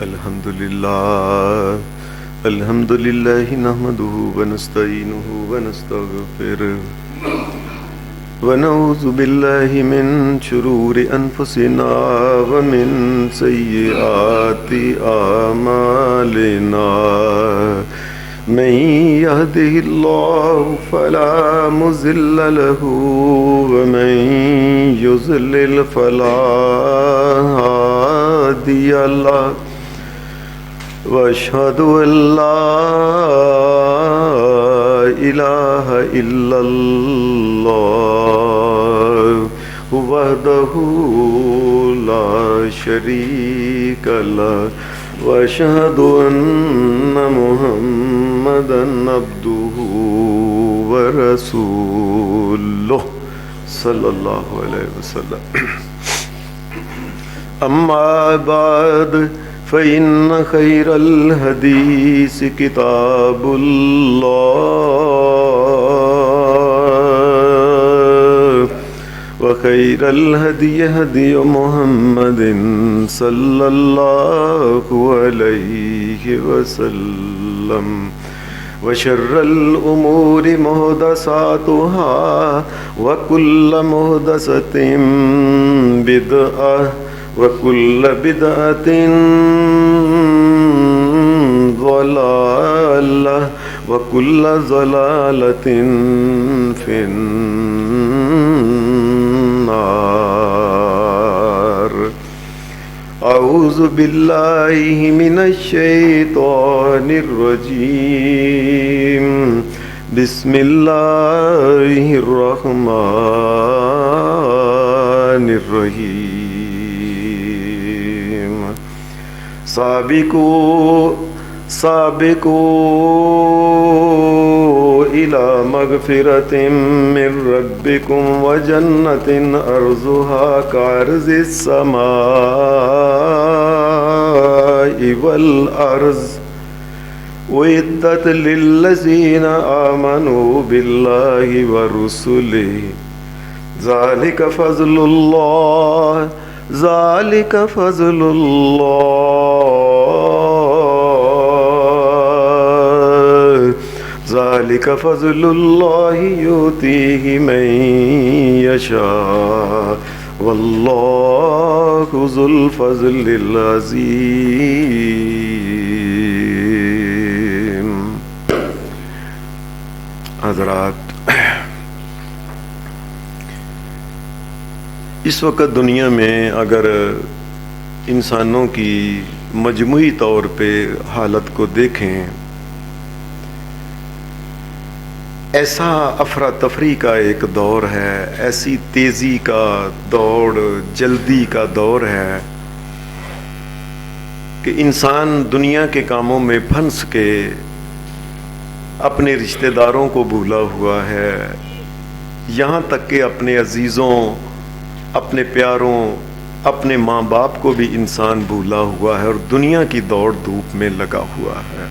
الحمد لله نحمده ونستعينه ونستغفره ونعوذ بالله من شرور أنفسنا ومن سيئات أعمالنا من يهده الله فلا مضل له ومن يضلل فلا هادي له وأشهد أن لا إله إلا الله وحده لا شريك له وأشهد أن محمدا عبده ورسوله صلى الله عليه وسلم. أما بعد فإن خير الحديث كتاب الله وخير الهدي هدي محمد صلى الله عليه وسلم وشر الأمور محدثاتها وكل محدثة بدعة وكل بدعة ضلالة وكل ضلالة في النار. أعوذ بالله من الشيطان الرجيم. بسم الله الرحمن الرحيم. سابقوا إلى مغفرة من ربكم وجنة أرضها كعرض السماء والأرض أعدت للذين آمنوا بالله ورسله ذلك فضل الله ذلك فضل الله يؤتيه من يشاء والله ذو الفضل العظيم. حضرات، اس وقت دنیا میں اگر انسانوں کی مجموعی طور پہ حالت کو دیکھیں، ایسا افراتفری کا ایک دور ہے، ایسی تیزی کا دوڑ جلدی کا دور ہے کہ انسان دنیا کے کاموں میں پھنس کے اپنے رشتہ داروں کو بھولا ہوا ہے، یہاں تک کہ اپنے عزیزوں، اپنے پیاروں، اپنے ماں باپ کو بھی انسان بھولا ہوا ہے اور دنیا کی دوڑ دھوپ میں لگا ہوا ہے.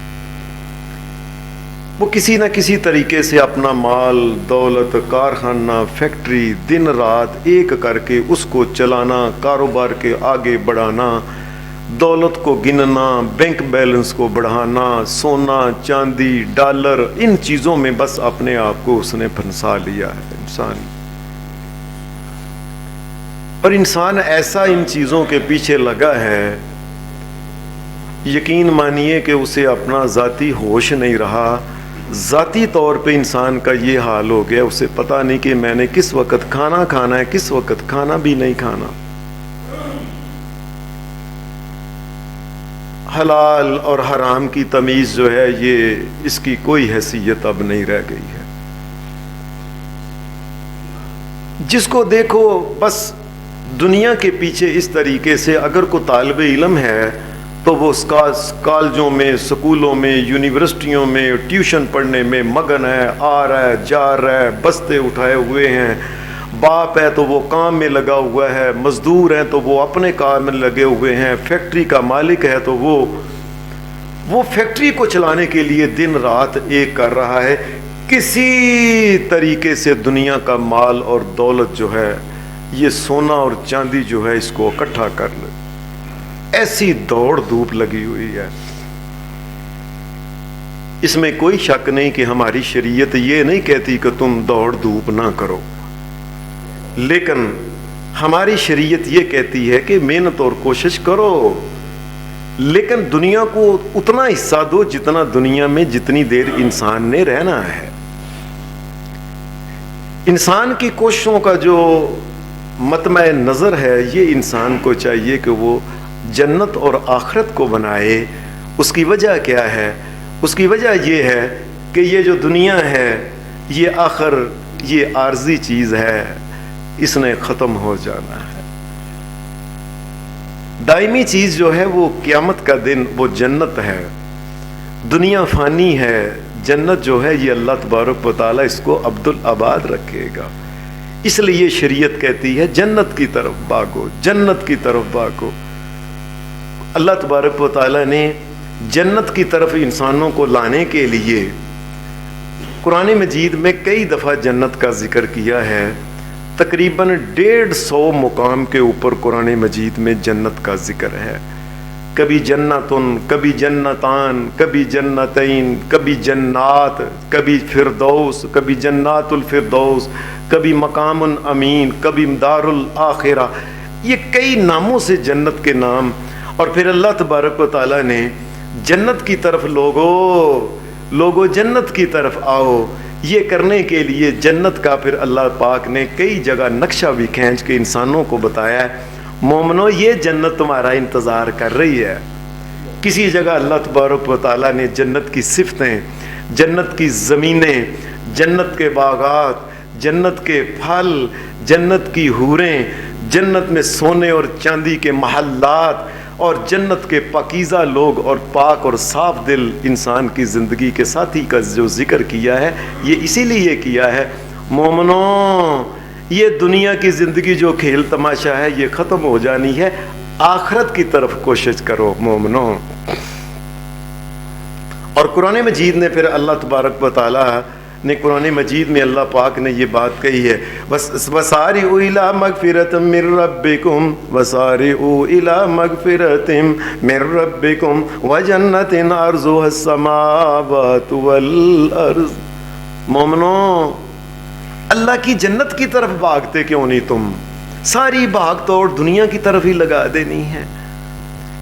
وہ کسی نہ کسی طریقے سے اپنا مال، دولت، کارخانہ، فیکٹری دن رات ایک کر کے اس کو چلانا، کاروبار کے آگے بڑھانا، دولت کو گننا، بینک بیلنس کو بڑھانا، سونا، چاندی، ڈالر، ان چیزوں میں بس اپنے آپ کو اس نے پھنسا لیا ہے انسان. اور انسان ایسا ان چیزوں کے پیچھے لگا ہے، یقین مانیے کہ اسے اپنا ذاتی ہوش نہیں رہا. ذاتی طور پہ انسان کا یہ حال ہو گیا، اسے پتہ نہیں کہ میں نے کس وقت کھانا کھانا ہے، کس وقت کھانا بھی نہیں کھانا. حلال اور حرام کی تمیز جو ہے، یہ اس کی کوئی حیثیت اب نہیں رہ گئی ہے. جس کو دیکھو بس دنیا کے پیچھے اس طریقے سے، اگر کوئی طالب علم ہے تو وہ کالجوں میں، سکولوں میں، یونیورسٹیوں میں ٹیوشن پڑھنے میں مگن ہے، آ رہا ہے، جا رہا ہے، بستے اٹھائے ہوئے ہیں. باپ ہے تو وہ کام میں لگا ہوا ہے، مزدور ہیں تو وہ اپنے کام میں لگے ہوئے ہیں، فیکٹری کا مالک ہے تو وہ فیکٹری کو چلانے کے لیے دن رات ایک کر رہا ہے. کسی طریقے سے دنیا کا مال اور دولت جو ہے، یہ سونا اور چاندی جو ہے، اس کو اکٹھا کر لے. ایسی دوڑ دھوپ لگی ہوئی ہے. اس میں کوئی شک نہیں کہ ہماری شریعت یہ نہیں کہتی کہ تم دوڑ دھوپ نہ کرو، لیکن ہماری شریعت یہ کہتی ہے کہ محنت اور کوشش کرو، لیکن دنیا کو اتنا حصہ دو جتنا دنیا میں جتنی دیر انسان نے رہنا ہے. انسان کی کوششوں کا جو مطمع نظر ہے، یہ انسان کو چاہیے کہ وہ جنت اور آخرت کو بنائے. اس کی وجہ کیا ہے؟ اس کی وجہ یہ ہے کہ یہ جو دنیا ہے یہ آخر یہ عارضی چیز ہے، اس نے ختم ہو جانا ہے. دائمی چیز جو ہے وہ قیامت کا دن، وہ جنت ہے. دنیا فانی ہے، جنت جو ہے یہ اللہ تبارک و تعالیٰ اس کو عبدالآباد رکھے گا. اس لیے شریعت کہتی ہے جنت کی طرف بھاگو، جنت کی طرف بھاگو. اللہ تبارک و تعالیٰ نے جنت کی طرف انسانوں کو لانے کے لیے قرآن مجید میں کئی دفعہ جنت کا ذکر کیا ہے. تقریباً 150 مقام کے اوپر قرآن مجید میں جنت کا ذکر ہے. کبھی جنتن، کبھی جنتان، کبھی جنتین، کبھی جنات، کبھی فردوس، کبھی جنات الفردوس، کبھی مقام امین، کبھی دار الآخرہ. یہ کئی ناموں سے جنت کے نام. اور پھر اللہ تبارک و تعالیٰ نے جنت کی طرف لوگو جنت کی طرف آؤ، یہ کرنے کے لیے جنت کا پھر اللہ پاک نے کئی جگہ نقشہ بھی کھینچ کے انسانوں کو بتایا ہے. مومنو یہ جنت تمہارا انتظار کر رہی ہے. کسی جگہ اللہ تبارک و تعالیٰ نے جنت کی صفتیں، جنت کی زمینیں، جنت کے باغات، جنت کے پھل، جنت کی حوریں، جنت میں سونے اور چاندی کے محلات اور جنت کے پاکیزہ لوگ اور پاک اور صاف دل انسان کی زندگی کے ساتھی کا جو ذکر کیا ہے، یہ اسی لیے کیا ہے مومنوں یہ دنیا کی زندگی جو کھیل تماشا ہے یہ ختم ہو جانی ہے، آخرت کی طرف کوشش کرو مومنوں. اور قرآن مجید نے پھر اللہ تبارک و تعالیٰ نے قرآن مجید میں اللہ پاک نے یہ بات کہی ہے، وَسَارِعُوا إِلَىٰ مَغْفِرَةٍ مِّن رَّبِّكُمْ وَسَارِعُوا إِلَىٰ مَغْفِرَةٍ مِّن رَّبِّكُمْ وَجَنَّةٍ عَرْضُهَا السَّمَاوَاتُ وَالْأَرْضُ. مومنوں اللہ کی جنت کی طرف بھاگتے کیوں نہیں تم؟ ساری بھاگ توڑ دنیا کی طرف ہی لگا دینی ہے.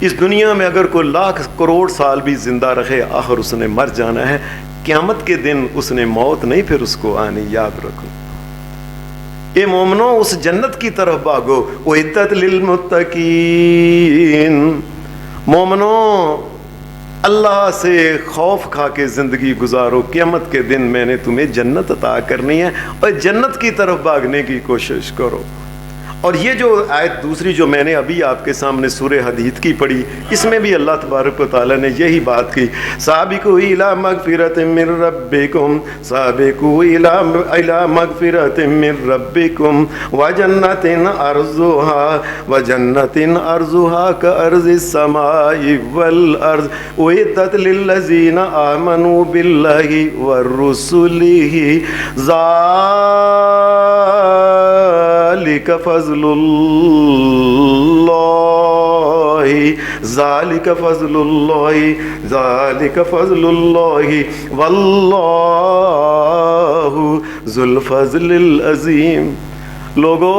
اس دنیا میں اگر کوئی لاکھ کروڑ سال بھی زندہ رہے، آخر اس نے مر جانا ہے. قیامت کے دن اس نے موت نہیں پھر اس کو آنی، یاد رکھو. اے مومنو اس جنت کی طرف بھاگو. اعدت للمتقین. مومنو اللہ سے خوف کھا کے زندگی گزارو، قیامت کے دن میں نے تمہیں جنت عطا کرنی ہے اور جنت کی طرف بھاگنے کی کوشش کرو. اور یہ جو آیت دوسری جو میں نے ابھی آپ کے سامنے سورہ حدید کی پڑھی، اس میں بھی اللہ تبارک و تعالیٰ نے یہی بات کی، سابقوا الی مغفرۃ من ربکم، سابقوا الی مغفرۃ من ربکم وجنۃ عرضها کعرض السماء والارض اعدت للذین آمنوا باللہ ورسلہ ذالک فضل اللہ، ذالک فضل اللہ، ذالک فضل اللہ واللہ ذو الفضل العظیم. لوگو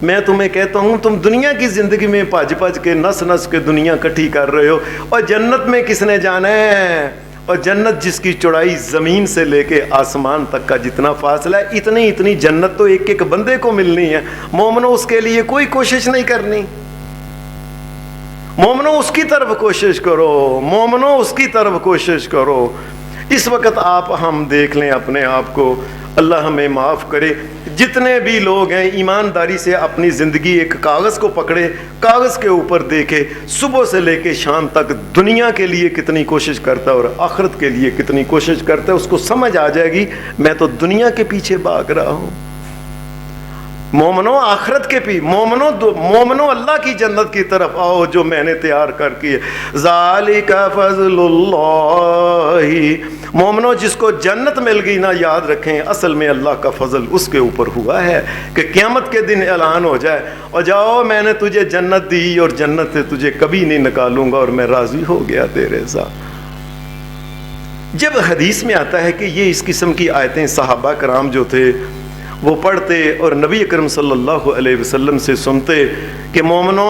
میں تمہیں کہتا ہوں تم دنیا کی زندگی میں پج پج کے نس نس کے دنیا کٹھی کر رہے ہو، اور جنت میں کس نے جانا ہے؟ اور جنت جس کی چوڑائی زمین سے لے کے آسمان تک کا جتنا فاصلہ ہے، اتنی جنت تو ایک ایک بندے کو ملنی ہے. مومنو اس کے لیے کوئی کوشش نہیں کرنی. مومنو اس کی طرف کوشش کرو، مومنو اس کی طرف کوشش کرو. اس وقت آپ ہم دیکھ لیں اپنے آپ کو، اللہ ہمیں معاف کرے، جتنے بھی لوگ ہیں ایمانداری سے اپنی زندگی ایک کاغذ کو پکڑے، کاغذ کے اوپر دیکھے صبح سے لے کے شام تک دنیا کے لیے کتنی کوشش کرتا ہے اور آخرت کے لیے کتنی کوشش کرتا ہے، اس کو سمجھ آ جائے گی میں تو دنیا کے پیچھے بھاگ رہا ہوں. مومنو آخرت کے بھی مومنو اللہ کی جنت کی طرف آؤ جو میں نے تیار کر کی ہے۔ ذالک فضل اللہ، مومنو جس کو جنت مل گئی نا، یاد رکھیں اصل میں اللہ کا فضل اس کے اوپر ہوا ہے کہ قیامت کے دن اعلان ہو جائے اور جاؤ میں نے تجھے جنت دی اور جنت سے تجھے کبھی نہیں نکالوں گا اور میں راضی ہو گیا تیرے ساتھ۔ جب حدیث میں آتا ہے کہ یہ اس قسم کی آیتیں صحابہ کرام جو تھے وہ پڑھتے اور نبی اکرم صلی اللہ علیہ وسلم سے سنتے کہ مومنو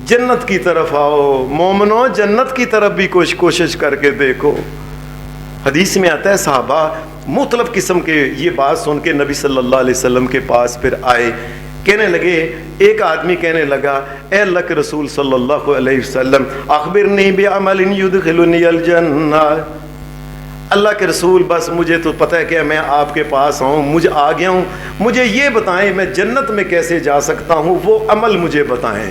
جنت کی طرف آؤ، مومنو جنت کی طرف بھی کوشش کر کے دیکھو۔ حدیث میں آتا ہے صحابہ مختلف قسم کے یہ بات سن کے نبی صلی اللہ علیہ وسلم کے پاس پھر آئے، کہنے لگے، ایک آدمی کہنے لگا اے اللہ کے رسول صلی اللہ علیہ وسلم اخبرنی بعمل یدخلنی الجنہ، اللہ کے رسول بس مجھے تو پتہ ہے کہ میں آپ کے پاس آؤں، مجھے آ گیا ہوں، مجھے یہ بتائیں میں جنت میں کیسے جا سکتا ہوں، وہ عمل مجھے بتائیں۔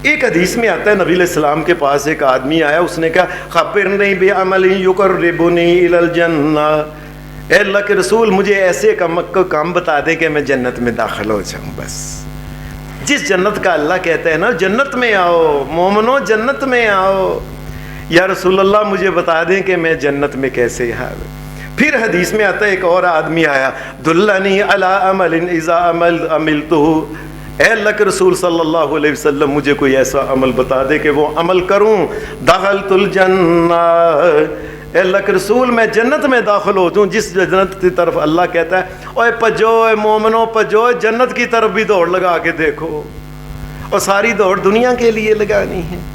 ایک حدیث میں آتا ہے نبی علیہ السلام کے پاس ایک آدمی آیا، اس نے کہا خبرنی بعمل یقربنی الی الجنہ، اے اللہ کے رسول مجھے ایسے کام بتا دے کہ میں جنت میں داخل ہو جاؤں۔ بس جس جنت کا اللہ کہتا ہے نا جنت میں آؤ مومنو جنت میں آؤ، یا رسول اللہ مجھے بتا دیں کہ میں جنت میں کیسے ہوں۔ پھر حدیث میں آتا ہے ایک اور آدمی آیا، دلنی علی عمل اذا عملتہ، اے اللہ کے رسول صلی اللہ علیہ وسلم مجھے کوئی ایسا عمل بتا دے کہ وہ عمل کروں، دخلت الجنہ، اے اللہ کے رسول میں جنت میں داخل ہو جاؤں، جس جنت کی طرف اللہ کہتا ہے اوے پجو اے مومنو پجو، جنت کی طرف بھی دوڑ لگا کے دیکھو، اور ساری دوڑ دنیا کے لیے لگانی ہے۔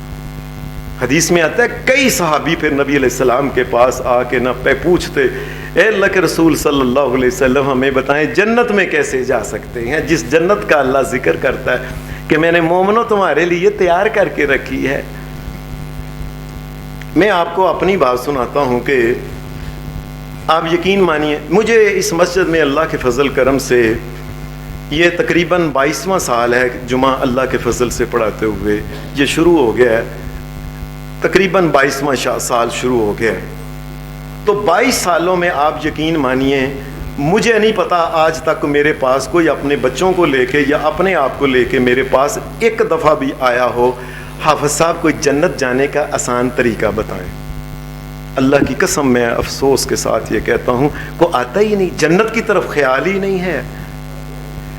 حدیث میں آتا ہے کئی صحابی پھر نبی علیہ السلام کے پاس آ کے نہ پوچھتے اے اللہ کے رسول صلی اللہ علیہ وسلم ہمیں بتائیں جنت میں کیسے جا سکتے ہیں، جس جنت کا اللہ ذکر کرتا ہے کہ میں نے مومنو تمہارے لیے تیار کر کے رکھی ہے۔ میں آپ کو اپنی بات سناتا ہوں کہ آپ یقین مانیے مجھے اس مسجد میں اللہ کے فضل کرم سے یہ تقریباً 22واں سال ہے جمعہ اللہ کے فضل سے پڑھاتے ہوئے، یہ شروع ہو گیا ہے تقریباً 22واں سال شروع ہو گیا ہے۔ تو 22 سالوں میں آپ یقین مانیے مجھے نہیں پتا آج تک میرے پاس کوئی اپنے بچوں کو لے کے یا اپنے آپ کو لے کے میرے پاس ایک دفعہ بھی آیا ہو حافظ صاحب کوئی جنت جانے کا آسان طریقہ بتائیں۔ اللہ کی قسم میں افسوس کے ساتھ یہ کہتا ہوں کو آتا ہی نہیں، جنت کی طرف خیال ہی نہیں ہے۔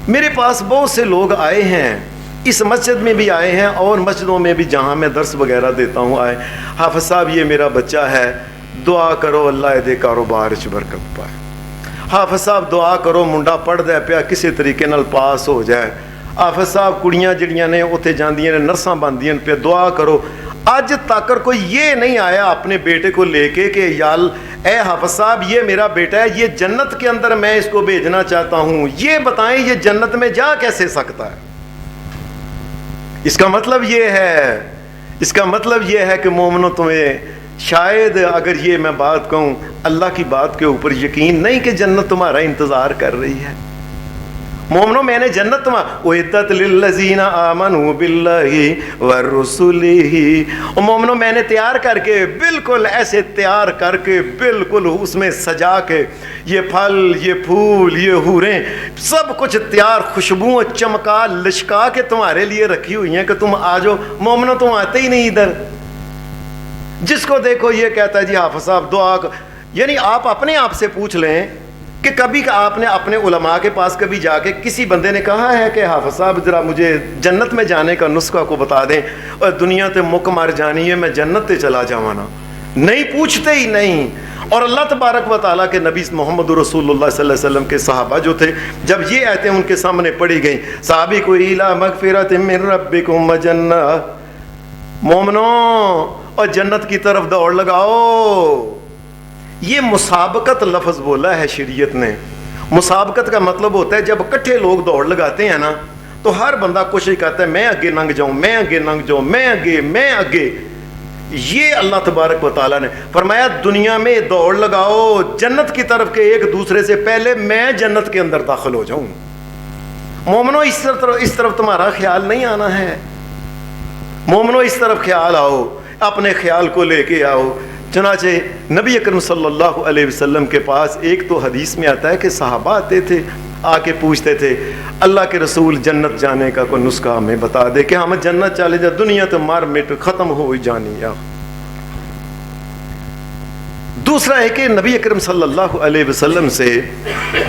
میرے پاس بہت سے لوگ آئے ہیں، اس مسجد میں بھی آئے ہیں اور مسجدوں میں بھی جہاں میں درس وغیرہ دیتا ہوں آئے، حافظ صاحب یہ میرا بچہ ہے دعا کرو اللہ دے کاروبار چ برکت پائے، حافظ صاحب دعا کرو منڈا پڑھ دے پیا کسی طریقے نال پاس ہو جائے، حافظ صاحب کڑیاں جڑیاں نے اتنے جاندیاں نے نرساں بندیاں پہ دعا کرو۔ اج تک کوئی یہ نہیں آیا اپنے بیٹے کو لے کے کہ یال اے حافظ صاحب یہ میرا بیٹا ہے، یہ جنت کے اندر میں اس کو بھیجنا چاہتا ہوں، یہ بتائیں یہ جنت میں جا کیسے سکتا ہے۔ اس کا مطلب یہ ہے کہ مومنو تمہیں شاید اگر یہ میں بات کہوں اللہ کی بات کے اوپر یقین نہیں کہ جنت تمہارا انتظار کر رہی ہے۔ مومنو میں نے جنت تمہارا اعدت للذین آمنوا باللہ ورسلہ، مومنو میں نے تیار کر کے بالکل ایسے تیار کر کے بالکل اس میں سجا کے یہ پھل یہ پھول یہ حوریں سب کچھ تیار خوشبو چمکا لشکا کے تمہارے لیے رکھی ہوئی ہیں کہ تم آ جاؤ۔ مومنو تم آتے ہی نہیں ادھر، جس کو دیکھو یہ کہتا ہے جی حافظ صاحب دعا، یعنی آپ اپنے آپ سے پوچھ لیں کہ کبھی آپ نے اپنے علماء کے پاس کبھی جا کے کسی بندے نے کہا ہے کہ حافظ صاحب ذرا مجھے جنت میں جانے کا نسخہ کو بتا دیں اور دنیا تے مک مر جانی ہے میں جنت تے چلا جاوانا، نہیں پوچھتے ہی نہیں۔ اور اللہ تبارک و تعالیٰ کے نبی محمد رسول اللہ صلی اللہ علیہ وسلم کے صحابہ جو تھے جب یہ آیتیں ان کے سامنے پڑھی گئیں سابقوا الی مغفرۃ من ربکم وجنہ، مومنو اور جنت کی طرف دوڑ لگاؤ۔ یہ مسابقت لفظ بولا ہے شریعت نے۔ مسابقت کا مطلب ہوتا ہے جب اکٹھے لوگ دوڑ لگاتے ہیں نا تو ہر بندہ کوشش کرتا ہے میں آگے لنگ جاؤں میں آگے لنگ جاؤں میں آگے۔ یہ اللہ تبارک و تعالیٰ نے فرمایا دنیا میں دوڑ لگاؤ جنت کی طرف کے ایک دوسرے سے پہلے میں جنت کے اندر داخل ہو جاؤں۔ مومنو اس طرف تمہارا خیال نہیں آنا ہے، مومنو اس طرف خیال آؤ، اپنے خیال کو لے کے آؤ۔ چنانچہ نبی اکرم صلی اللہ علیہ وسلم کے پاس ایک تو حدیث میں آتا ہے کہ صحابہ آتے تھے آ کے پوچھتے تھے اللہ کے رسول جنت جانے کا کوئی نسخہ ہمیں بتا دے کہ ہم جنت چلے جا، دنیا تو مار مٹ ختم ہو ہی جانی ہے۔ دوسرا ہے کہ نبی اکرم صلی اللہ علیہ وسلم سے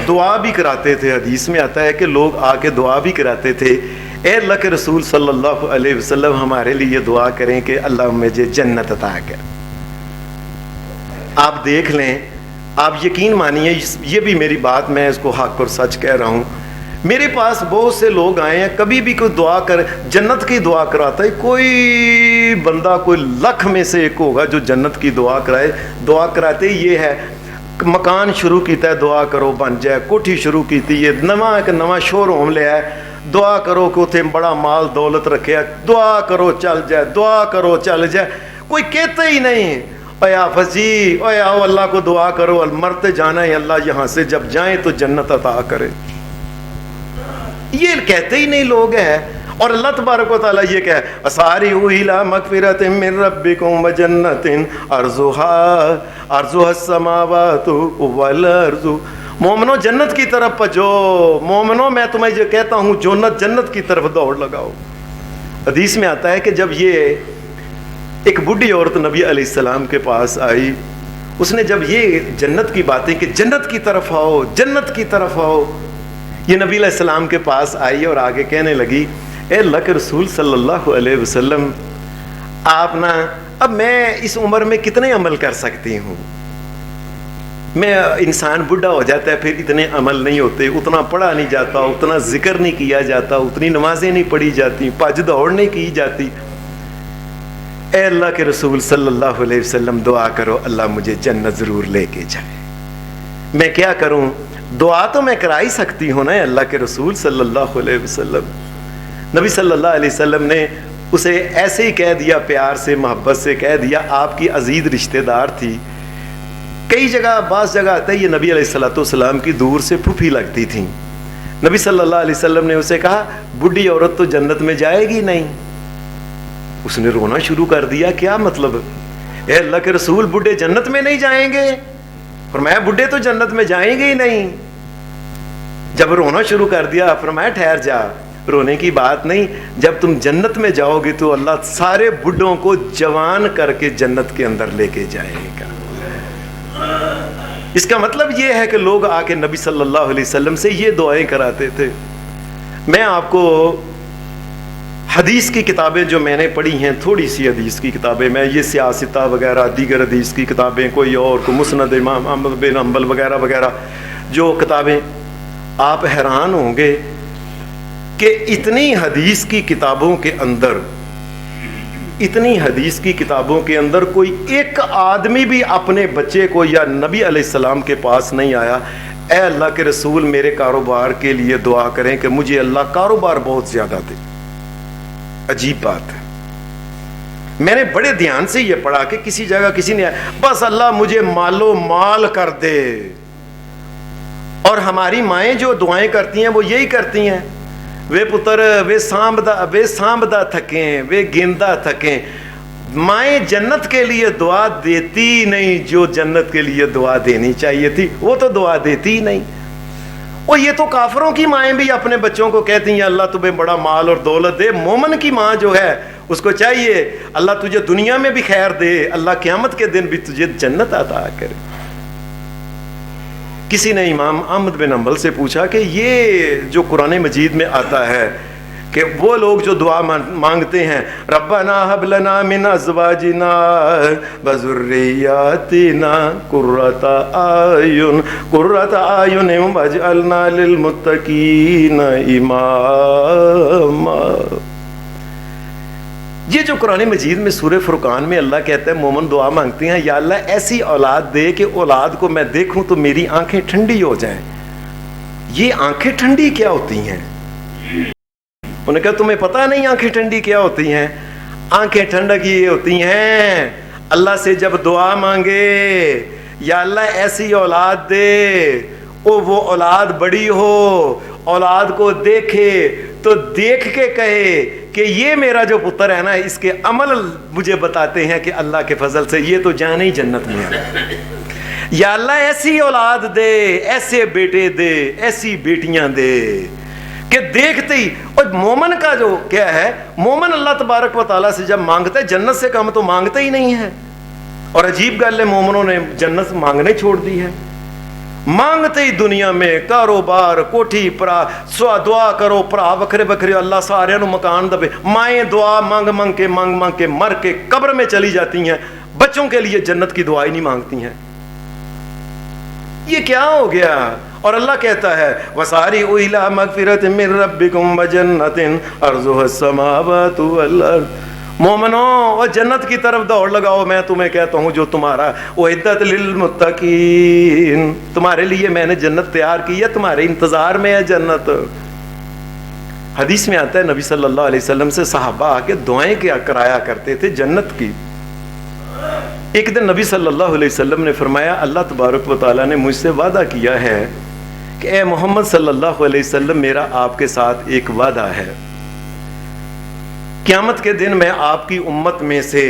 دعا بھی کراتے تھے، حدیث میں آتا ہے کہ لوگ آ کے دعا بھی کراتے تھے، اے اللہ کے رسول صلی اللہ علیہ وسلم ہمارے لیے دعا کریں کہ اللہ مجھے جنت عطا کر۔ آپ دیکھ لیں، آپ یقین مانیے، یہ بھی میری بات، میں اس کو حق اور سچ کہہ رہا ہوں، میرے پاس بہت سے لوگ آئے ہیں، کبھی بھی کوئی دعا کر جنت کی دعا کراتا ہے، کوئی بندہ کوئی لاکھ میں سے ایک ہوگا جو جنت کی دعا کرائے۔ دعا کراتے یہ ہے، مکان شروع کیتا ہے دعا کرو بن جائے، کوٹھی شروع کیتی ہے، نواں شور ہوم لیا ہے، دعا کرو کہ اتنے بڑا مال دولت رکھے، دعا کرو چل جائے، دعا کرو چل جائے، کوئی کہتا ہی نہیں اے حافظ جی، اے آؤ اللہ کو دعا کرو، مرتے جانا ہے، اللہ یہاں سے جب جائیں تو جنت عطا کرے، یہ کہتے ہی نہیں لوگ ہیں۔ اور اللہ تبارک و تعالیٰ یہ کہ اسارعوا الی مغفرۃ من ربکم وجنۃ عرضها السماوات والارض، مومنو جنت کی طرف پجو، مومنو میں تمہیں یہ کہتا ہوں جنت کی طرف دوڑ لگاؤ۔ حدیث میں آتا ہے کہ جب یہ ایک بڈھی عورت نبی علیہ السلام کے پاس آئی، اس نے جب یہ جنت کی باتیں کہ جنت کی طرف آؤ، جنت کی طرف آؤ، یہ نبی علیہ السلام کے پاس آئی اور آگے کہنے لگی اے اللہ کے رسول صلی اللہ علیہ وسلم، آپ نا اب میں اس عمر میں کتنے عمل کر سکتی ہوں، میں انسان بڈھا ہو جاتا ہے پھر اتنے عمل نہیں ہوتے، اتنا پڑھا نہیں جاتا، اتنا ذکر نہیں کیا جاتا، اتنی نمازیں نہیں پڑھی جاتی، بھج دوڑ نہیں کی جاتی، اے اللہ کے رسول صلی اللہ علیہ وسلم دعا کرو اللہ مجھے جنت ضرور لے کے جائے، میں کیا کروں؟ دعا تو میں کرا ہی سکتی ہوں نا اللہ کے رسول صلی اللہ علیہ وسلم۔ نبی صلی اللہ علیہ وسلم نے اسے ایسے ہی کہہ دیا، پیار سے محبت سے کہہ دیا، آپ کی عزیز رشتہ دار تھی، کئی جگہ بعض جگہ آتا ہے یہ نبی علیہ الصلوۃ والسلام کی دور سے پھوپھی لگتی تھیں، نبی صلی اللہ علیہ وسلم نے اسے کہا بڈھی عورت تو جنت میں جائے گی نہیں، اس نے رونا شروع کر دیا، کیا مطلب؟ اے اللہ کے رسول بڈھے جنت میں نہیں جائیں گے؟ فرمایا بڈھے تو جنت میں جائیں گے ہی نہیں۔ جب رونا شروع کر دیا فرمایا ٹھہر جا، رونے کی بات نہیں، جب تم جنت میں جاؤ گے تو اللہ سارے بڈھوں کو جوان کر کے جنت کے اندر لے کے جائے گا۔ اس کا مطلب یہ ہے کہ لوگ آ کے نبی صلی اللہ علیہ وسلم سے یہ دعائیں کراتے تھے۔ میں آپ کو حدیث کی کتابیں جو میں نے پڑھی ہیں، تھوڑی سی حدیث کی کتابیں، میں یہ سیاستہ وغیرہ دیگر حدیث کی کتابیں، کوئی اور کو مسند امام احمد بن حنبل وغیرہ وغیرہ جو کتابیں، آپ حیران ہوں گے کہ اتنی حدیث کی کتابوں کے اندر، اتنی حدیث کی کتابوں کے اندر کوئی ایک آدمی بھی اپنے بچے کو یا نبی علیہ السلام کے پاس نہیں آیا اے اللہ کے رسول میرے کاروبار کے لیے دعا کریں کہ مجھے اللہ کاروبار بہت زیادہ دے۔ عجیب بات ہے، میں نے بڑے دھیان سے یہ پڑھا کہ کسی جگہ کسی نے بس اللہ مجھے مالو مال کر دے، اور ہماری مائیں جو دعائیں کرتی ہیں وہ یہی کرتی ہیں، وے پتر وے سانبدہ تھکیں وے گیندہ تھکیں، مائیں جنت کے لیے دعا دیتی نہیں، جو جنت کے لیے دعا دینی چاہیے تھی وہ تو دعا دیتی ہی نہیں۔ اور یہ تو کافروں کی مائیں بھی اپنے بچوں کو کہتی ہیں اللہ تمہیں بڑا مال اور دولت دے، مومن کی ماں جو ہے اس کو چاہیے اللہ تجھے دنیا میں بھی خیر دے، اللہ قیامت کے دن بھی تجھے جنت عطا کرے۔ کسی نے امام احمد بن حنبل سے پوچھا کہ یہ جو قرآن مجید میں آتا ہے کہ وہ لوگ جو دعا مانگتے ہیں ربنا ہب لنا من ازواجنا وذریاتنا قرۃ اعین واجعلنا للمتقین اماما، یہ جو قرآن مجید میں سورہ فرقان میں اللہ کہتا ہے مومن دعا مانگتے ہیں یا اللہ ایسی اولاد دے کہ اولاد کو میں دیکھوں تو میری آنکھیں ٹھنڈی ہو جائیں۔ یہ آنکھیں ٹھنڈی کیا ہوتی ہیں؟ انہوں نے کہا تمہیں پتہ نہیں آنکھیں ٹھنڈی کیا ہوتی ہیں؟ آنکھیں ٹھنڈک یہ ہوتی ہیں اللہ سے جب دعا مانگے یا اللہ ایسی اولاد دے وہ اولاد بڑی ہو، اولاد کو دیکھے تو دیکھ کے کہے کہ یہ میرا جو پتر ہے نا اس کے عمل مجھے بتاتے ہیں کہ اللہ کے فضل سے یہ تو جانے ہی جنت میں ہے۔ یا اللہ ایسی اولاد دے، ایسے بیٹے دے، ایسی بیٹیاں دے کہ دیکھتے ہی، اور مومن کا جو کیا ہے، مومن اللہ تبارک و تعالیٰ سے جب مانگتا ہے جنت سے کم تو مانگتا ہی نہیں ہے. اور عجیب گل ہے، مومنوں نے جنت مانگنے چھوڑ دی ہے. مانگتے ہی دنیا میں کاروبار، کوٹھی پرا، سوا دعا کرو پرا وکھرے وکھرے، اللہ سارے نو مکان دے. مائیں دعا مانگ مانگ کے مر کے قبر میں چلی جاتی ہیں، بچوں کے لیے جنت کی دعا ہی نہیں مانگتی ہیں. یہ کیا ہو گیا؟ اور اللہ کہتا ہے وَسَارِعُوا إِلَىٰ مَغْفِرَةٍ مِّن رَّبِّكُمْ وَجَنَّةٍ عَرْضُهَا السَّمَاوَاتُ وَالْأَرْضُ. مومنوں اور جنت کی طرف دوڑ لگاؤ. میں تمہیں کہتا ہوں جو تمہارا اعدت للمتقین، تمہارے لیے میں نے جنت تیار کی ہے، تمہارے انتظار میں ہے جنت. حدیث میں آتا ہے نبی صلی اللہ علیہ وسلم سے صحابہ آ کے دعائیں کیا کرایا کرتے تھے جنت کی. ایک دن نبی صلی اللہ علیہ وسلم نے فرمایا اللہ تبارک و تعالیٰ نے مجھ سے وعدہ کیا ہے کہ اے محمد صلی اللہ علیہ وسلم، میرا آپ کے ساتھ ایک وعدہ ہے، قیامت کے دن میں آپ کی امت میں سے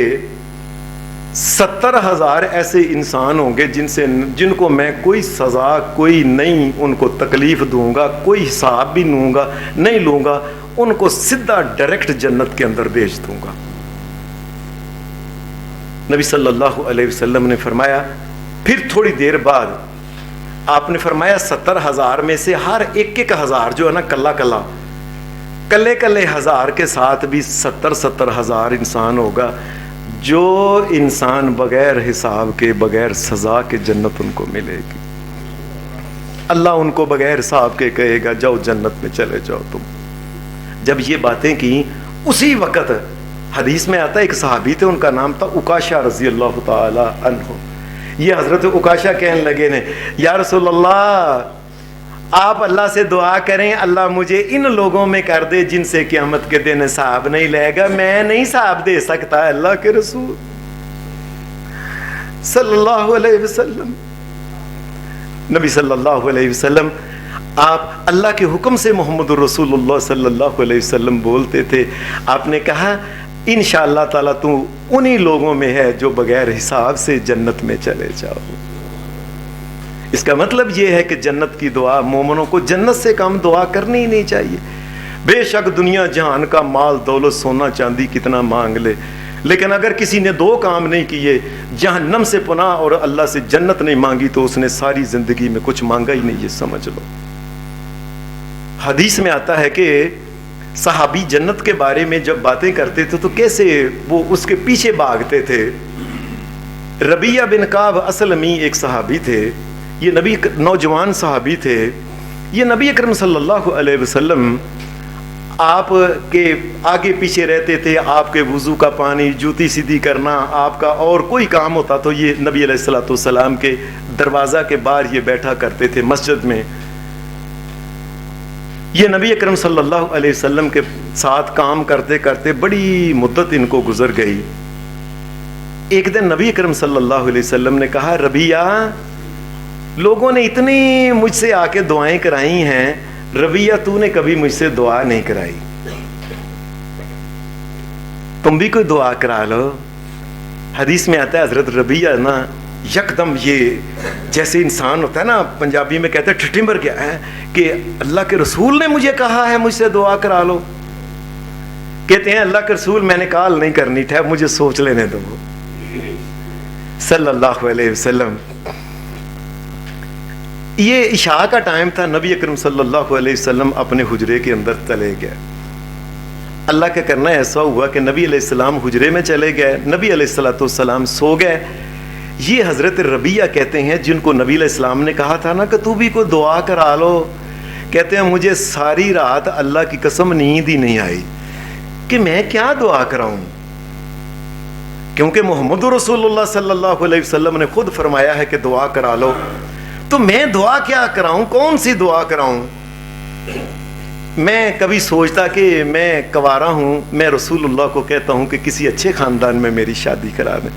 70,000 ایسے انسان ہوں گے جن کو میں کوئی سزا کوئی نہیں ان کو تکلیف دوں گا، کوئی حساب بھی نہیں لوں گا، ان کو سیدھا ڈائریکٹ جنت کے اندر بھیج دوں گا. نبی صلی اللہ علیہ وسلم نے فرمایا، پھر تھوڑی دیر بعد آپ نے فرمایا 70,000 میں سے ہر ایک ہزار جو ہے نا کلے ہزار کے ساتھ بھی 70,000 انسان ہوگا جو انسان بغیر حساب کے بغیر سزا کے جنت ان کو ملے گی. اللہ ان کو بغیر حساب کے کہے گا جاؤ جنت میں چلے جاؤ تم. جب یہ باتیں کی اسی وقت حدیث میں آتا ہے ایک صحابی تھے، ان کا نام تھا عکاشہ رضی اللہ تعالی عنہ. یہ حضرت عکاشہ کہنے لگے نے یا رسول اللہ آپ اللہ سے دعا کریں اللہ مجھے ان لوگوں میں کر دے جن سے قیامت کے دن حساب نہیں لے گا. میں نہیں حساب دے سکتا. اللہ کے رسول صلی اللہ علیہ وسلم، نبی صلی اللہ علیہ وسلم آپ اللہ کے حکم سے محمد الرسول اللہ صلی اللہ علیہ وسلم بولتے تھے. آپ نے کہا انشاءاللہ تعالیٰ تو انہی لوگوں میں ہے جو بغیر حساب سے جنت میں چلے جاؤ. اس کا مطلب یہ ہے کہ جنت کی دعا مومنوں کو جنت سے کم دعا کرنی ہی نہیں چاہیے. بے شک دنیا جہان کا مال دولت سونا چاندی کتنا مانگ لے، لیکن اگر کسی نے دو کام نہیں کیے، جہنم سے پناہ اور اللہ سے جنت نہیں مانگی، تو اس نے ساری زندگی میں کچھ مانگا ہی نہیں. یہ سمجھ لو. حدیث میں آتا ہے کہ صحابی جنت کے بارے میں جب باتیں کرتے تھے تو کیسے وہ اس کے پیچھے بھاگتے تھے. ربیہ بن کعب اسلمی ایک صحابی تھے، یہ نبی نوجوان صحابی تھے. یہ نبی اکرم صلی اللہ علیہ وسلم آپ کے آگے پیچھے رہتے تھے. آپ کے وضو کا پانی، جوتی سیدھی کرنا، آپ کا اور کوئی کام ہوتا تو یہ نبی علیہ الصلوۃ والسلام کے دروازہ کے باہر یہ بیٹھا کرتے تھے مسجد میں. یہ نبی اکرم صلی اللہ علیہ وسلم کے ساتھ کام کرتے کرتے بڑی مدت ان کو گزر گئی. ایک دن نبی اکرم صلی اللہ علیہ وسلم نے کہا ربیہ لوگوں نے اتنی مجھ سے آ کے دعائیں کرائی ہیں، ربیہ تو نے کبھی مجھ سے دعا نہیں کرائی، تم بھی کوئی دعا کرا لو. حدیث میں آتا ہے حضرت ربیہ نا یکدم یہ جیسے انسان ہوتا ہے نا، پنجابی میں کہتے ہیں ٹھٹمبر گیا ہے کہ اللہ کے رسول نے مجھے کہا ہے مجھ سے دعا کرا لو. کہتے ہیں اللہ کے رسول میں نے کال نہیں کرنی تھا، مجھے سوچ لینے دو. صلی اللہ علیہ وسلم. یہ عشاء کا ٹائم تھا، نبی اکرم صلی اللہ علیہ وسلم اپنے حجرے کے اندر چلے گئے. اللہ کا کرنا ایسا ہوا کہ نبی علیہ السلام حجرے میں چلے گئے، نبی علیہ الصلوۃ والسلام سو گئے. یہ حضرت ربیہ کہتے ہیں جن کو نبی علیہ السلام نے کہا تھا نا کہ تو بھی کوئی دعا کرا لو، کہتے ہیں مجھے ساری رات اللہ کی قسم نیند ہی نہیں آئی کہ میں کیا دعا کراؤں، کیونکہ محمد رسول اللہ صلی اللہ علیہ وسلم نے خود فرمایا ہے کہ دعا کرا لو. تو میں دعا کیا کراؤں، کون سی دعا کراؤں. میں کبھی سوچتا کہ میں کوارا ہوں، میں رسول اللہ کو کہتا ہوں کہ کسی اچھے خاندان میں میری شادی کرا دیں.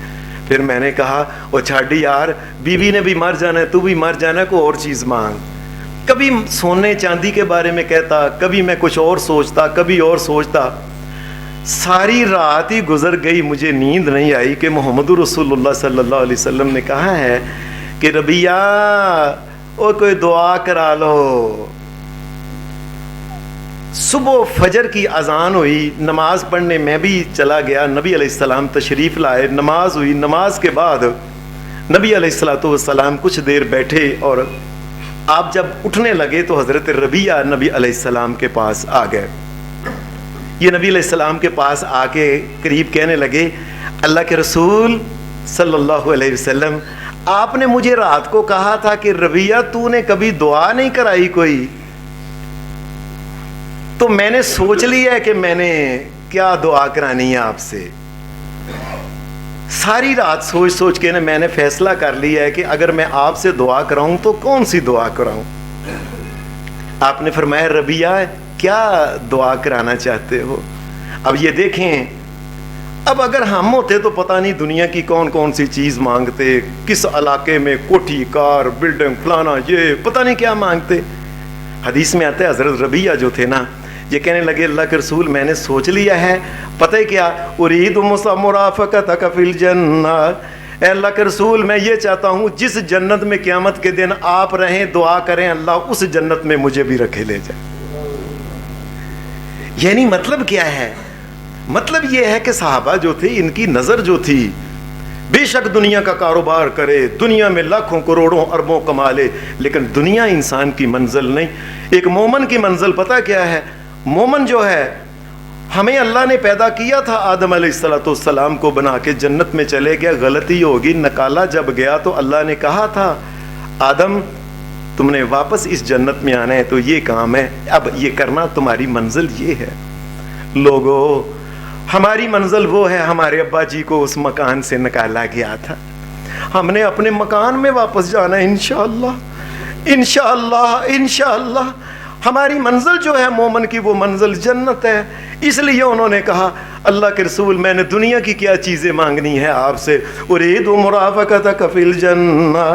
پھر میں نے کہا او چھاڑی یار، بیوی نے بھی مر جانا ہے، تو بھی مر جانا ہے، کوئی اور چیز مانگ. کبھی سونے چاندی کے بارے میں کہتا، کبھی میں کچھ اور سوچتا، کبھی اور سوچتا. ساری رات ہی گزر گئی، مجھے نیند نہیں آئی کہ محمد رسول اللہ صلی اللہ علیہ وسلم نے کہا ہے کہ ربیہ او کوئی دعا کرا لو. صبح فجر کی اذان ہوئی, نماز پڑھنے میں بھی چلا گیا. نبی علیہ السلام تشریف لائے, نماز ہوئی. نماز کے بعد نبی علیہ السلام کچھ دیر بیٹھے اور آپ جب اٹھنے لگے تو حضرت ربیہ نبی علیہ السلام کے پاس آ گئے. یہ نبی علیہ السلام کے پاس آ کے قریب کہنے لگے, اللہ کے رسول صلی اللہ علیہ وسلم, آپ نے مجھے رات کو کہا تھا کہ ربیہ تو نے کبھی دعا نہیں کرائی کوئی, تو میں نے سوچ لیا ہے کہ میں نے کیا دعا کرانی ہے آپ سے. ساری رات سوچ سوچ کے میں نے فیصلہ کر لیا ہے کہ اگر میں آپ سے دعا کراؤں تو کون سی دعا کراؤں. آپ نے فرمایا ربیہ کیا دعا کرانا چاہتے ہو. اب یہ دیکھیں, اب اگر ہم ہوتے تو پتہ نہیں دنیا کی کون کون سی چیز مانگتے, کس علاقے میں کوٹھی کار بلڈنگ فلانا یہ پتہ نہیں کیا مانگتے. حدیث میں آتا ہے حضرت ربیہ جو تھے نا, یہ کہنے لگے اللہ کے رسول میں نے سوچ لیا ہے, پتہ ہے کیا, ارید مرافقتک فی الجنہ, اے اللہ کے رسول میں یہ چاہتا ہوں جس جنت میں قیامت کے دن آپ رہیں دعا کریں اللہ اس جنت میں مجھے بھی رکھے لے جائے. یعنی مطلب کیا ہے, مطلب یہ ہے کہ صحابہ جو تھے ان کی نظر جو تھی, بے شک دنیا کا کاروبار کرے, دنیا میں لاکھوں کروڑوں اربوں کما لے, لیکن دنیا انسان کی منزل نہیں. ایک مومن کی منزل پتہ کیا ہے, مومن جو ہے, ہمیں اللہ نے پیدا کیا تھا آدم علیہ السلام کو بنا کے جنت میں چلے گیا, غلطی ہوگی, نکالا جب گیا تو اللہ نے کہا تھا آدم تم نے واپس اس جنت میں آنا ہے تو یہ کام ہے, اب یہ کرنا, تمہاری منزل یہ ہے. لوگوں ہماری منزل وہ ہے, ہمارے ابا جی کو اس مکان سے نکالا گیا تھا, ہم نے اپنے مکان میں واپس جانا ہے انشاءاللہ انشاءاللہ انشاءاللہ. ہماری منزل جو ہے مومن کی وہ منزل جنت ہے. اس لیے انہوں نے کہا اللہ کے رسول میں نے دنیا کی کیا چیزیں مانگنی ہے آپ سے, ارید مرافقتک فی الجنہ,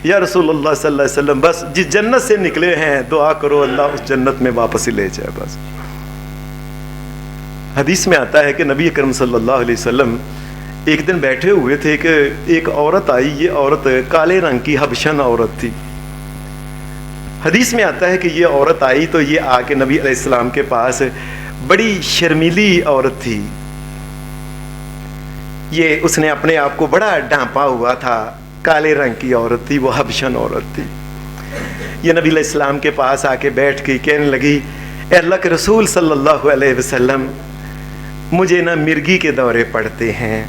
یا رسول اللہ صلی اللہ علیہ وسلم بس جس جنت سے نکلے ہیں دعا کرو اللہ اس جنت میں واپس ہی لے جائے بس. حدیث میں آتا ہے کہ نبی اکرم صلی اللہ علیہ وسلم ایک دن بیٹھے ہوئے تھے کہ ایک عورت آئی. یہ عورت کالے رنگ کی حبشن عورت تھی. حدیث میں آتا ہے کہ یہ عورت آئی تو یہ آ کے نبی علیہ السلام کے پاس, بڑی شرمیلی عورت تھی. یہ اس نے اپنے آپ کو بڑا ڈھانپا ہوا تھا, کالے رنگ کی عورت تھی, وہ حبشن عورت تھی. یہ نبی علیہ السلام کے پاس آ کے بیٹھ کے کہنے لگی اے اللہ کے رسول صلی اللہ علیہ وسلم مجھے نا مرگی کے دورے پڑتے ہیں,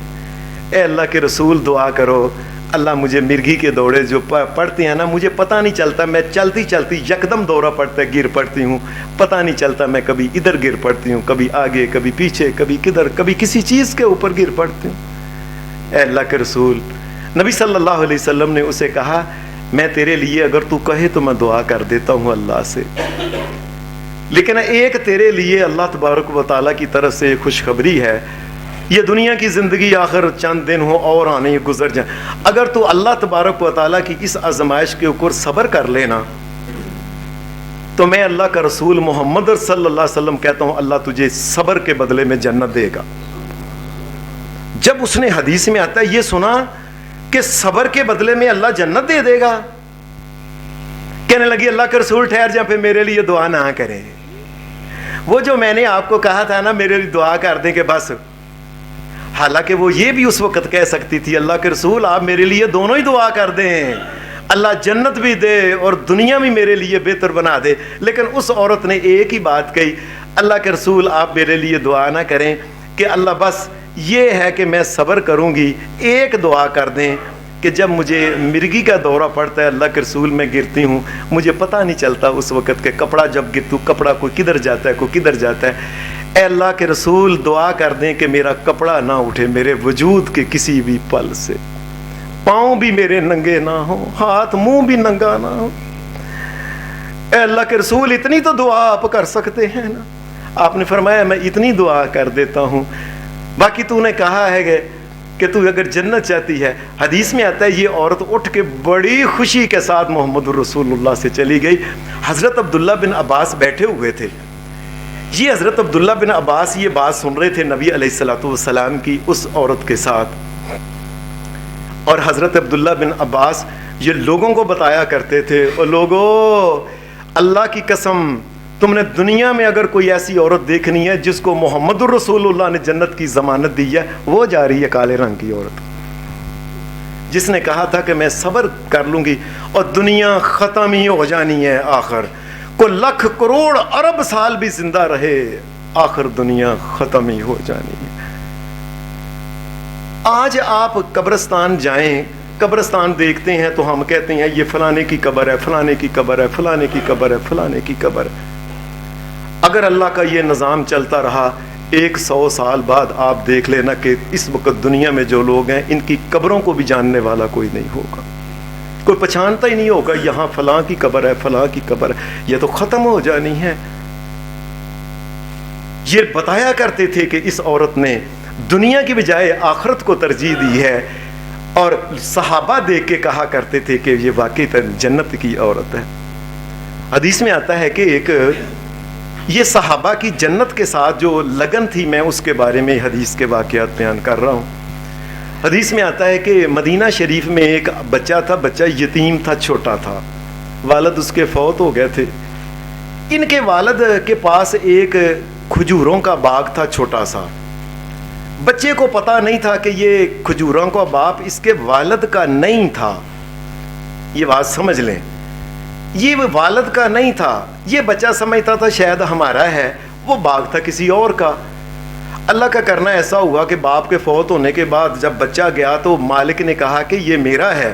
اے اللہ کے رسول دعا کرو اللہ مجھے مرگی کے دورے جو پڑتے ہیں نا مجھے پتہ نہیں چلتا, میں چلتی چلتی یکدم دورہ پڑتا ہے گر پڑتی ہوں, پتہ نہیں چلتا میں کبھی ادھر گر پڑتی ہوں, کبھی آگے کبھی پیچھے, کبھی کدھر, کبھی کسی چیز کے اوپر گر پڑتی ہوں. اے اللہ کے رسول, نبی صلی اللہ علیہ وسلم نے اسے کہا میں تیرے لیے اگر تو کہے تو میں دعا کر دیتا ہوں اللہ سے, لیکن ایک تیرے لیے اللہ تبارک و تعالیٰ کی طرف سے خوشخبری ہے, یہ دنیا کی زندگی آخر چند دن ہو اور آنے گزر جائیں, اگر تو اللہ تبارک و تعالیٰ کی اس آزمائش کے اوپر صبر کر لینا تو میں اللہ کا رسول محمد صلی اللہ علیہ وسلم کہتا ہوں اللہ تجھے صبر کے بدلے میں جنت دے گا. جب اس نے حدیث میں آتا ہے یہ سنا کہ صبر کے بدلے میں اللہ جنت دے دے گا, کہنے لگی اللہ کے رسول ٹھہر جا, پھر میرے لیے دعا نہ کریں, وہ جو میں نے آپ کو کہا تھا نا میرے لیے دعا کر دیں کہ بس. حالانکہ وہ یہ بھی اس وقت کہہ سکتی تھی اللہ کے رسول آپ میرے لیے دونوں ہی دعا کر دیں, اللہ جنت بھی دے اور دنیا بھی میرے لیے بہتر بنا دے, لیکن اس عورت نے ایک ہی بات کہی اللہ کے رسول آپ میرے لیے دعا نہ کریں کہ اللہ بس یہ ہے کہ میں صبر کروں گی, ایک دعا کر دیں کہ جب مجھے مرگی کا دورہ پڑتا ہے اللہ کے رسول میں گرتی ہوں مجھے پتہ نہیں چلتا اس وقت کہ کپڑا جب گرتوں کپڑا کوئی کدھر جاتا ہے کوئی کدھر جاتا ہے, اے اللہ کے رسول دعا کر دیں کہ میرا کپڑا نہ اٹھے میرے وجود کے کسی بھی پل سے, پاؤں بھی میرے ننگے نہ ہوں, ہاتھ منہ بھی ننگا نہ ہو. اے اللہ کے رسول اتنی تو دعا آپ کر سکتے ہیں نا. آپ نے فرمایا میں اتنی دعا کر دیتا ہوں, باقی تو نے کہا ہے کہ تو اگر جنت چاہتی ہے. حدیث میں آتا ہے یہ عورت اٹھ کے بڑی خوشی کے ساتھ محمد رسول اللہ سے چلی گئی. حضرت عبداللہ بن عباس بیٹھے ہوئے تھے. یہ حضرت عبداللہ بن عباس یہ بات سن رہے تھے نبی علیہ السلام کی اس عورت کے ساتھ, اور حضرت عبداللہ بن عباس یہ لوگوں کو بتایا کرتے تھے، اور لوگوں اللہ کی قسم تم نے دنیا میں اگر کوئی ایسی عورت دیکھنی ہے جس کو محمد الرسول اللہ نے جنت کی ضمانت دی ہے، وہ جا رہی ہے کالے رنگ کی عورت، جس نے کہا تھا کہ میں صبر کر لوں گی اور دنیا ختم ہی ہو جانی ہے، آخر کو لاکھ کروڑ ارب سال بھی زندہ رہے، آخر دنیا ختم ہی ہو جانی ہے۔ آج آپ قبرستان جائیں، قبرستان دیکھتے ہیں تو ہم کہتے ہیں یہ فلانے کی قبر ہے، فلانے کی قبر ہے، فلانے کی قبر ہے، فلانے کی قبر ہے۔ اگر اللہ کا یہ نظام چلتا رہا 100 سال بعد آپ دیکھ لینا کہ اس وقت دنیا میں جو لوگ ہیں ان کی قبروں کو بھی جاننے والا کوئی نہیں ہوگا، کوئی پہچانتا ہی نہیں ہوگا یہاں فلاں کی قبر ہے، فلاں کی قبر ہے، یہ تو ختم ہو جانی ہے۔ یہ بتایا کرتے تھے کہ اس عورت نے دنیا کی بجائے آخرت کو ترجیح دی ہے، اور صحابہ دیکھ کے کہا کرتے تھے کہ یہ واقعی جنت کی عورت ہے۔ حدیث میں آتا ہے کہ ایک یہ صحابہ کی جنت کے ساتھ جو لگن تھی، میں اس کے بارے میں حدیث کے واقعات بیان کر رہا ہوں۔ حدیث میں آتا ہے کہ مدینہ شریف میں ایک بچہ تھا، بچہ یتیم تھا، چھوٹا تھا، والد اس کے فوت ہو گئے تھے۔ ان کے والد کے پاس ایک کھجوروں کا باغ تھا چھوٹا سا۔ بچے کو پتا نہیں تھا کہ یہ کھجوروں کا باغ اس کے والد کا نہیں تھا، یہ بات سمجھ لیں، یہ والد کا نہیں تھا، یہ بچہ سمجھتا تھا شاید ہمارا ہے، وہ باغ تھا کسی اور کا۔ اللہ کا کرنا ایسا ہوا کہ باپ کے فوت ہونے کے بعد جب بچہ گیا تو مالک نے کہا کہ یہ میرا ہے،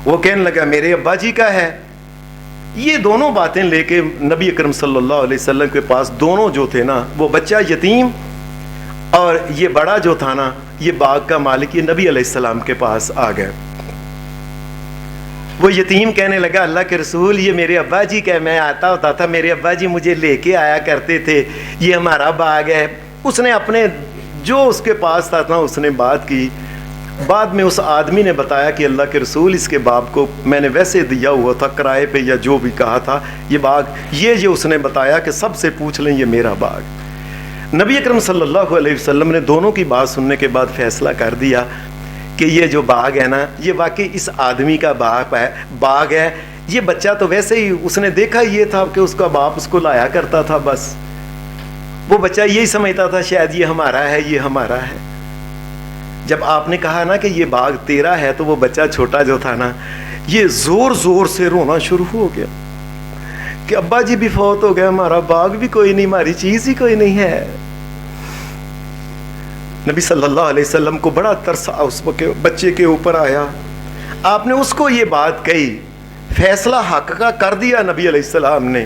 وہ کہنے لگا میرے ابا جی کا ہے۔ یہ دونوں باتیں لے کے نبی اکرم صلی اللہ علیہ وسلم کے پاس دونوں جو تھے نا، وہ بچہ یتیم اور یہ بڑا جو تھا نا، یہ باغ کا مالک، یہ نبی علیہ السلام کے پاس آ گئے۔ وہ یتیم کہنے لگا اللہ کے رسول یہ میرے ابا جی کا، میں آتا ہوتا تھا، میرے ابا جی مجھے لے کے آیا کرتے تھے، یہ ہمارا باغ ہے۔ اس نے اپنے جو اس کے پاس تھا نا اس نے بات کی۔ بعد میں اس آدمی نے بتایا کہ اللہ کے رسول اس کے باپ کو میں نے ویسے دیا ہوا تھا کرائے پہ یا جو بھی کہا تھا، یہ باغ یہ اس نے بتایا کہ سب سے پوچھ لیں یہ میرا باغ۔ نبی اکرم صلی اللہ علیہ وسلم نے دونوں کی بات سننے کے بعد فیصلہ کر دیا کہ یہ جو باغ ہے نا یہ واقعی اس آدمی کا باغ ہے۔ یہ بچہ تو ویسے ہی اس نے دیکھا یہ تھا کہ اس کا باپ اس کو لایا کرتا تھا، بس وہ بچہ یہی سمجھتا تھا شاید یہ ہمارا ہے، یہ ہمارا ہے۔ جب آپ نے کہا نا کہ یہ باغ تیرا ہے تو وہ بچہ چھوٹا جو تھا نا یہ زور زور سے رونا شروع ہو گیا کہ ابا جی بھی فوت ہو گئے، ہمارا باغ بھی کوئی نہیں، ہماری چیز ہی کوئی نہیں ہے۔ نبی صلی اللہ علیہ وسلم کو بڑا ترس اس بچے کے اوپر آیا، آپ نے اس کو یہ بات کہی، فیصلہ حق کا کر دیا نبی علیہ السلام نے،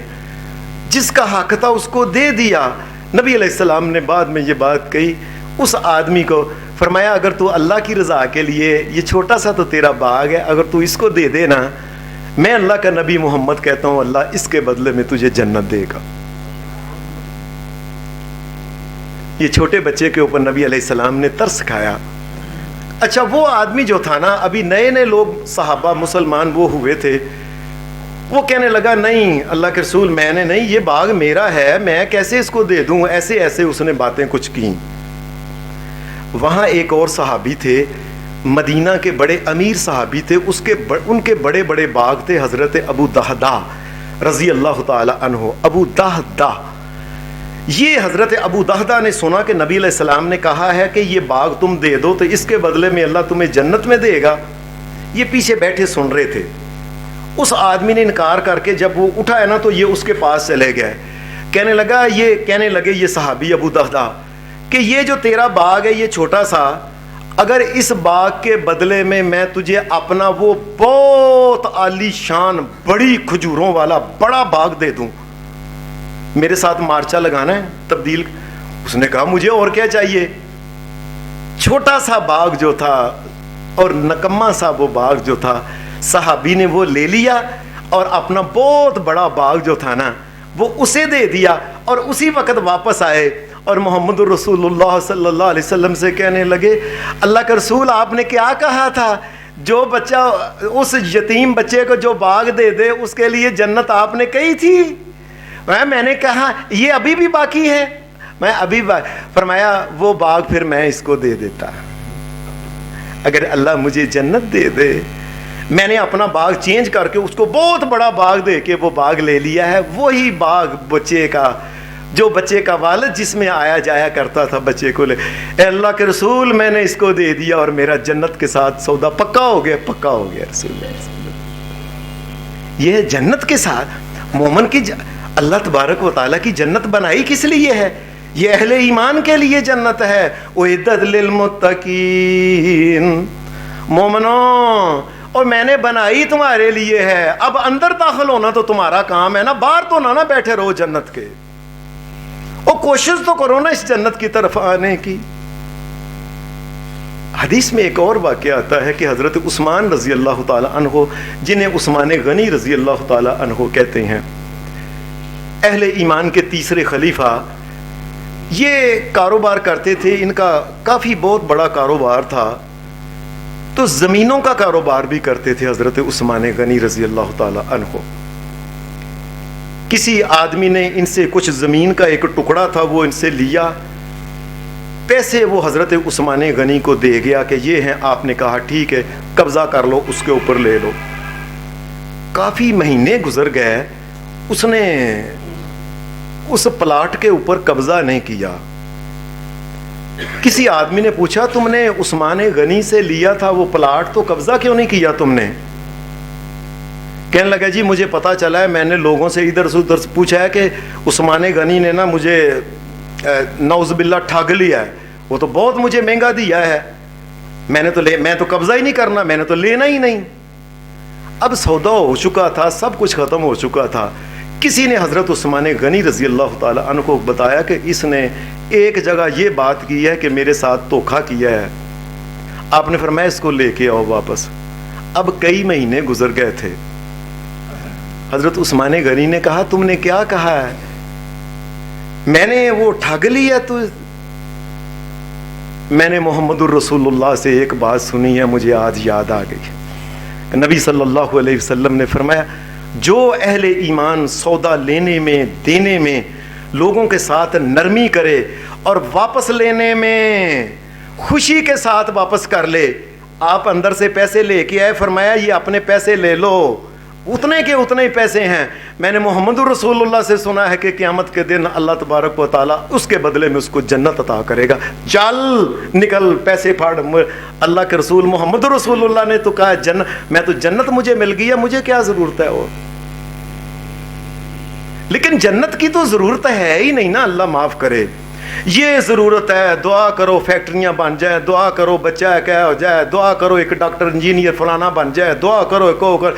جس کا حق تھا اس کو دے دیا۔ نبی علیہ السلام نے بعد میں یہ بات کہی اس آدمی کو، فرمایا اگر تو اللہ کی رضا کے لیے، یہ چھوٹا سا تو تیرا باغ ہے، اگر تو اس کو دے دے نا، میں اللہ کا نبی محمد کہتا ہوں اللہ اس کے بدلے میں تجھے جنت دے گا۔ یہ چھوٹے بچے کے اوپر نبی علیہ السلام نے ترس کھایا۔ اچھا وہ آدمی جو تھا نا، ابھی نئے نئے لوگ صحابہ مسلمان وہ ہوئے تھے، وہ کہنے لگا نہیں اللہ کے رسول میں نے نہیں، یہ باغ میرا ہے، میں کیسے اس کو دے دوں، ایسے ایسے اس نے باتیں کچھ کی۔ وہاں ایک اور صحابی تھے، مدینہ کے بڑے امیر صحابی تھے، ان کے بڑے بڑے باغ تھے، حضرت ابو دہدہ رضی اللہ تعالی عنہ۔ ابو دہدہ، یہ حضرت ابو دہدہ نے سنا کہ نبی علیہ السلام نے کہا ہے کہ یہ باغ تم دے دو تو اس کے بدلے میں اللہ تمہیں جنت میں دے گا۔ یہ پیچھے بیٹھے سن رہے تھے۔ اس آدمی نے انکار کر کے جب وہ اٹھا ہے نا تو یہ اس کے پاس چلے گئے، کہنے لگے یہ صحابی ابو دہدہ کہ یہ جو تیرا باغ ہے یہ چھوٹا سا، اگر اس باغ کے بدلے میں تجھے اپنا وہ بہت عالی شان بڑی کھجوروں والا بڑا باغ دے دوں، میرے ساتھ مارچا لگانا ہے تبدیل؟ اس نے کہا مجھے اور کیا چاہیے۔ چھوٹا سا باغ جو تھا اور نکما سا وہ باغ جو تھا، صحابی نے وہ لے لیا اور اپنا بہت بڑا باغ جو تھا نا وہ اسے دے دیا، اور اسی وقت واپس آئے اور محمد الرسول اللہ صلی اللہ علیہ وسلم سے کہنے لگے اللہ کا رسول آپ نے کیا کہا تھا، جو بچہ اس یتیم بچے کو جو باغ دے دے اس کے لیے جنت آپ نے کہی تھی؟ میں نے کہا یہ ابھی بھی باقی ہے، میں ابھی فرمایا وہ باغ پھر میں اس کو دے دیتا، اگر اللہ مجھے جنت دے دے میں نے اپنا باغ چینج کر کے اس کو بہت بڑا باغ دے کے وہ باغ لے لیا ہے. وہی باغ بچے کا, جو بچے کا والد جس میں آیا جایا کرتا تھا بچے کو لے. اے اللہ کے رسول میں نے اس کو دے دیا اور میرا جنت کے ساتھ سودا پکا ہو گیا, پکا ہو گیا رسول اللہ. یہ جنت کے ساتھ مومن کی اللہ تبارک و تعالیٰ کی جنت بنائی کس لیے ہے؟ یہ اہل ایمان کے لیے جنت ہے. اعدت للمتقین, مومنوں اور میں نے بنائی تمہارے لیے ہے. اب اندر داخل ہونا تو تمہارا کام ہے نا, باہر تو نہ بیٹھے رہو جنت کے, اور کوشش تو کرو نا اس جنت کی طرف آنے کی. حدیث میں ایک اور واقعہ آتا ہے کہ حضرت عثمان رضی اللہ تعالی عنہ, جنہیں عثمان غنی رضی اللہ تعالی عنہ کہتے ہیں, اہل ایمان کے تیسرے خلیفہ, یہ کاروبار کرتے تھے. ان کا کافی بہت بڑا کاروبار تھا, تو زمینوں کا کاروبار بھی کرتے تھے حضرت عثمان غنی رضی اللہ تعالی عنہ. کسی آدمی نے ان سے کچھ زمین کا ایک ٹکڑا تھا وہ ان سے لیا, پیسے وہ حضرت عثمان غنی کو دے گیا کہ یہ ہیں. آپ نے کہا ٹھیک ہے قبضہ کر لو, اس کے اوپر لے لو. کافی مہینے گزر گئے, اس نے اس پلاٹ کے اوپر قبضہ نہیں کیا. کسی آدمی نے پوچھا تم نے عثمان غنی سے لیا تھا وہ پلاٹ, تو قبضہ کیوں نہیں کیا تم نے؟ کہنے لگا جی مجھے پتا چلا ہے, میں نے لوگوں سے ادھر سے ادھر سے پوچھا ہے کہ عثمان غنی نے نا مجھے نعوذ باللہ ٹھگ لیا ہے, وہ تو بہت مجھے مہنگا دیا ہے, میں تو قبضہ ہی نہیں کرنا, میں نے تو لینا ہی نہیں. اب سودا ہو چکا تھا, سب کچھ ختم ہو چکا تھا. کسی نے حضرت عثمان غنی رضی اللہ تعالی عنہ کو بتایا کہ اس نے ایک جگہ یہ بات کی ہے کہ میرے ساتھ دھوکھا کیا ہے. آپ نے فرمایا اس کو لے کے آؤ واپس. اب کئی مہینے گزر گئے تھے. حضرت عثمان غنی نے کہا تم نے کیا کہا ہے؟ میں نے وہ ٹھگ لیا. تو میں نے محمد الرسول اللہ سے ایک بات سنی ہے, مجھے آج یاد آ گئی. نبی صلی اللہ علیہ وسلم نے فرمایا جو اہل ایمان سودا لینے میں دینے میں لوگوں کے ساتھ نرمی کرے اور واپس لینے میں خوشی کے ساتھ واپس کر لے. آپ اندر سے پیسے لے کے آئے, فرمایا یہ اپنے پیسے لے لو, اتنے کے اتنے ہی پیسے ہیں. میں نے محمد رسول اللہ سے سنا ہے کہ قیامت کے دن اللہ تبارک و تعالیٰ اس کے بدلے میں اس کو جنت عطا کرے گا. چل نکل پیسے پھاڑ. اللہ کے رسول محمد رسول اللہ نے تو کہا میں تو جنت مجھے مل گئی ہے, مجھے کیا ضرورت ہے اور. لیکن جنت کی تو ضرورت ہے ہی نہیں نا, اللہ معاف کرے. یہ ضرورت ہے دعا کرو فیکٹریاں بن جائیں, دعا کرو بچہ کیا ہو جائے, دعا کرو ایک ڈاکٹر انجینئر فلانا بن جائے, دعا کرو ایک ہو.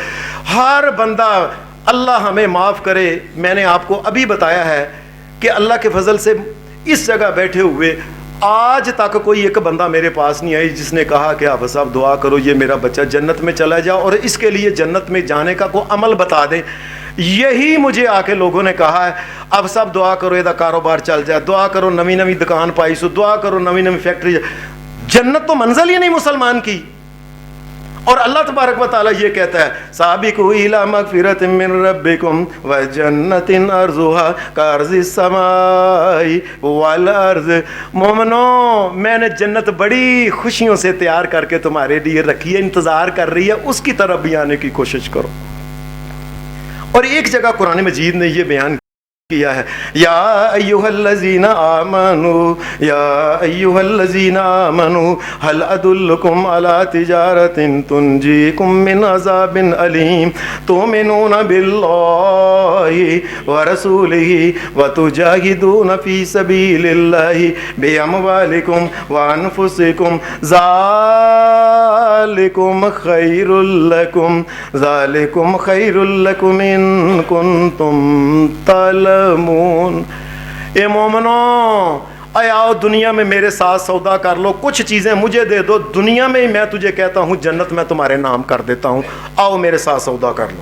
ہر بندہ اللہ ہمیں معاف کرے. میں نے آپ کو ابھی بتایا ہے کہ اللہ کے فضل سے اس جگہ بیٹھے ہوئے آج تک کوئی ایک بندہ میرے پاس نہیں آئی جس نے کہا کہ آپ صاحب دعا کرو یہ میرا بچہ جنت میں چلا جائے اور اس کے لیے جنت میں جانے کا کوئی عمل بتا دیں. یہی مجھے آ کے لوگوں نے کہا ہے اب سب دعا کرو یہ کاروبار چل جائے, دعا کرو نوی نوی دکان پائی سو, دعا کرو نوی نوی فیکٹری. جنت تو منزل ہی نہیں مسلمان کی. اور اللہ تبارک و تعالیٰ یہ کہتا ہے سابقوا الی مغفرۃ من ربکم وجنۃ عرضھا کعرض السماء والارض. مومنوں میں نے جنت بڑی خوشیوں سے تیار کر کے تمہارے لیے رکھی ہے, انتظار کر رہی ہے, اس کی طرف بھی آنے کی کوشش کرو. اور ایک جگہ قرآن مجید نے یہ بیان کیا ہے یا ایھا الذین آمنوا یا ایھا الذین آمنوا هل ادلکم علی تجارۃ تنجیکم من عذاب علیم تؤمنون باللہ ورسولہ وتجاہدون فی سبیل اللہ باموالکم وانفسکم ذالکم خیر لکم ان کنتم تعلمون. اے مومنوں اے آؤ دنیا میں میرے ساتھ سودا کر لو, کچھ چیزیں مجھے دے دو, دنیا میں ہی میں تجھے کہتا ہوں جنت میں تمہارے نام کر دیتا ہوں, آؤ میرے ساتھ سودا کر لو.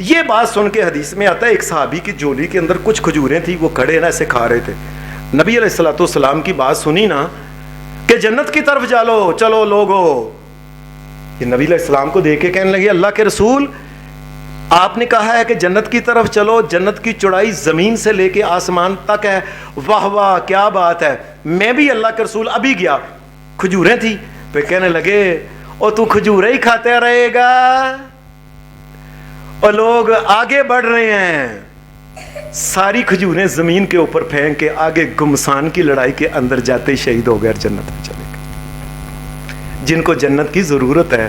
یہ بات سن کے حدیث میں آتا ہے ایک صحابی کی جولی کے اندر کچھ کھجوریں تھی، وہ کھڑے نا ایسے کھا رہے تھے. نبی علیہ الصلوۃ والسلام کی بات سنی نا کہ جنت کی طرف چلو لوگو. یہ نبی علیہ السلام کو دیکھ کے کہنے لگے اللہ کے رسول آپ نے کہا ہے کہ جنت کی طرف چلو، جنت کی چوڑائی زمین سے لے کے آسمان تک ہے. واہ واہ کیا بات ہے. میں بھی اللہ کے رسول ابھی گیا، کھجوریں تھی. پھر کہنے لگے اور تو کھجوریں ہی کھاتے رہے گا اور لوگ آگے بڑھ رہے ہیں. ساری کھجوریں زمین کے اوپر پھینک کے آگے گمسان کی لڑائی کے اندر جاتے شہید ہو گئے اور جنت میں چلے گئے. جن کو جنت کی ضرورت ہے،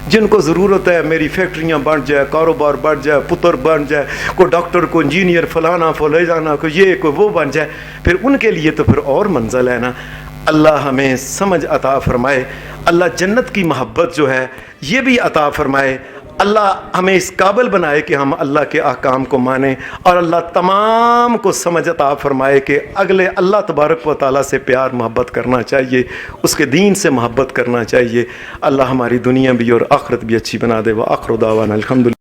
جن کو ضرورت ہے میری فیکٹریاں بن جائے، کاروبار بڑھ جائے، پتر بن جائے، کوئی ڈاکٹر، کوئی انجینئر، فلانا فلانا، کوئی یہ کوئی وہ بن جائے، پھر ان کے لیے تو پھر اور منزل ہے نا. اللہ ہمیں سمجھ عطا فرمائے. اللہ جنت کی محبت جو ہے یہ بھی عطا فرمائے. اللہ ہمیں اس قابل بنائے کہ ہم اللہ کے احکام کو مانیں، اور اللہ تمام کو سمجھ عطا فرمائے کہ اگلے اللہ تبارک و تعالیٰ سے پیار محبت کرنا چاہیے، اس کے دین سے محبت کرنا چاہیے. اللہ ہماری دنیا بھی اور آخرت بھی اچھی بنا دے. وآخر دعوانا الحمدللہ.